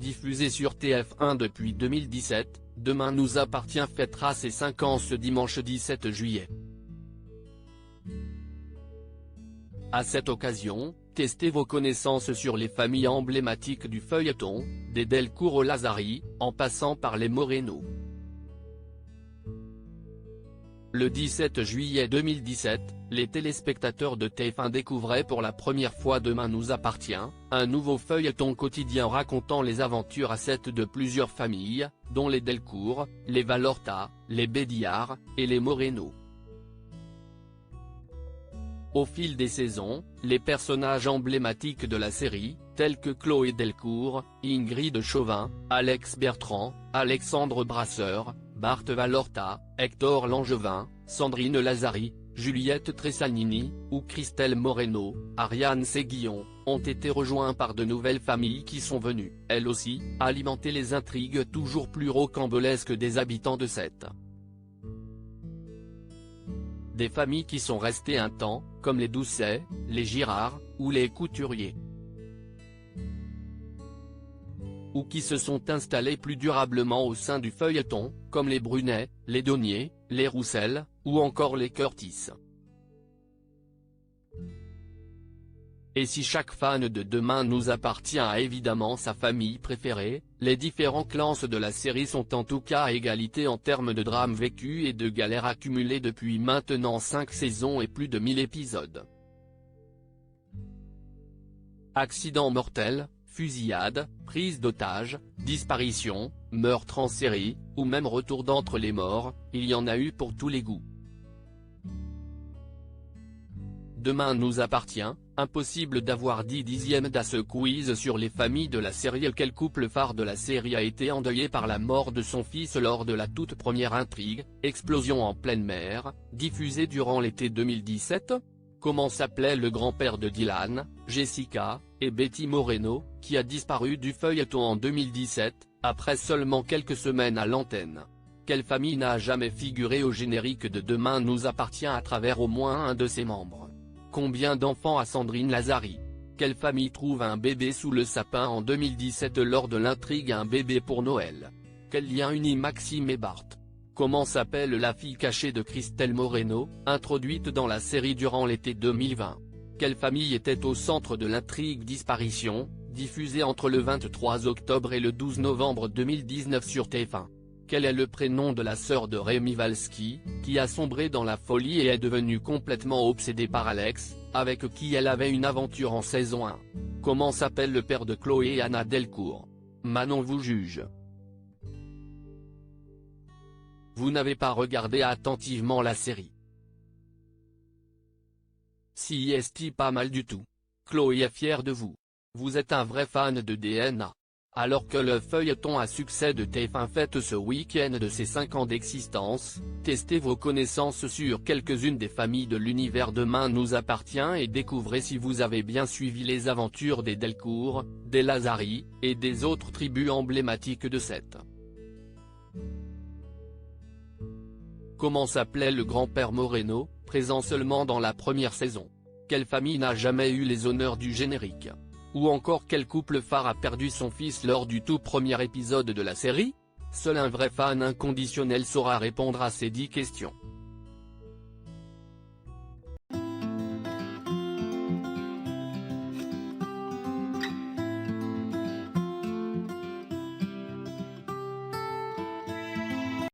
diffusée sur TF1 depuis 2017, Demain nous appartient fêtera ses 5 ans ce dimanche 17 juillet. À cette occasion, testez vos connaissances sur les familles emblématiques du feuilleton, des Delcourt aux Lazari, en passant par les Moreno. Le 17 juillet 2017, les téléspectateurs de TF1 découvraient pour la première fois Demain nous appartient, un nouveau feuilleton quotidien racontant les aventures à 7 de plusieurs familles, dont les Delcourt, les Valorta, les Bédiard, et les Moreno. Au fil des saisons, les personnages emblématiques de la série, tels que Chloé Delcourt, Ingrid Chauvin, Alex Bertrand, Alexandre Brasseur, Bart Valorta, Hector Langevin, Sandrine Lazari, Juliette Tressagnini, ou Christelle Moreno, Ariane Séguillon, ont été rejoints par de nouvelles familles qui sont venues, elles aussi, alimenter les intrigues toujours plus rocambolesques des habitants de Sète. Des familles qui sont restées un temps, comme les Doucet, les Girard, ou les Couturier. Ou qui se sont installés plus durablement au sein du feuilleton, comme les Brunet, les Donnier, les Roussel, ou encore les Curtis. Et si chaque fan de Demain nous appartient a évidemment sa famille préférée, les différents clans de la série sont en tout cas à égalité en termes de drames vécus et de galères accumulées depuis maintenant 5 saisons et plus de 1000 épisodes. Accidents mortels, fusillades, prise d'otages, disparitions, meurtres en série, ou même retour d'entre les morts, il y en a eu pour tous les goûts. Demain nous appartient, impossible d'avoir 10/10 d'à ce quiz sur les familles de la série. Quel couple phare de la série a été endeuillé par la mort de son fils lors de la toute première intrigue, Explosion en pleine mer, diffusée durant l'été 2017 ? Comment s'appelait le grand-père de Dylan, Jessica, et Betty Moreno, qui a disparu du feuilleton en 2017, après seulement quelques semaines à l'antenne ? Quelle famille n'a jamais figuré au générique de Demain nous appartient à travers au moins un de ses membres ? Combien d'enfants a Sandrine Lazari ? Quelle famille trouve un bébé sous le sapin en 2017 lors de l'intrigue Un bébé pour Noël ? Quel lien unit Maxime et Bart ? Comment s'appelle la fille cachée de Christelle Moreno, introduite dans la série durant l'été 2020 ? Quelle famille était au centre de l'intrigue Disparition, diffusée entre le 23 octobre et le 12 novembre 2019 sur TF1 ? Quel est le prénom de la sœur de Rémi Valsky, qui a sombré dans la folie et est devenue complètement obsédée par Alex, avec qui elle avait une aventure en saison 1 ? Comment s'appelle le père de Chloé et Anna Delcourt ? Manon vous juge. Vous n'avez pas regardé attentivement la série. Si est pas mal du tout. Chloé est fière de vous. Vous êtes un vrai fan de DNA. Alors que le feuilleton à succès de TF1 fête ce week-end de ses 5 ans d'existence, testez vos connaissances sur quelques-unes des familles de l'univers Demain nous appartient et découvrez si vous avez bien suivi les aventures des Delcourt, des Lazari, et des autres tribus emblématiques de Sète. Comment s'appelait le grand-père Moreno, présent seulement dans la première saison ? Quelle famille n'a jamais eu les honneurs du générique ? Ou encore quel couple phare a perdu son fils lors du tout premier épisode de la série ? Seul un vrai fan inconditionnel saura répondre à ces 10 questions.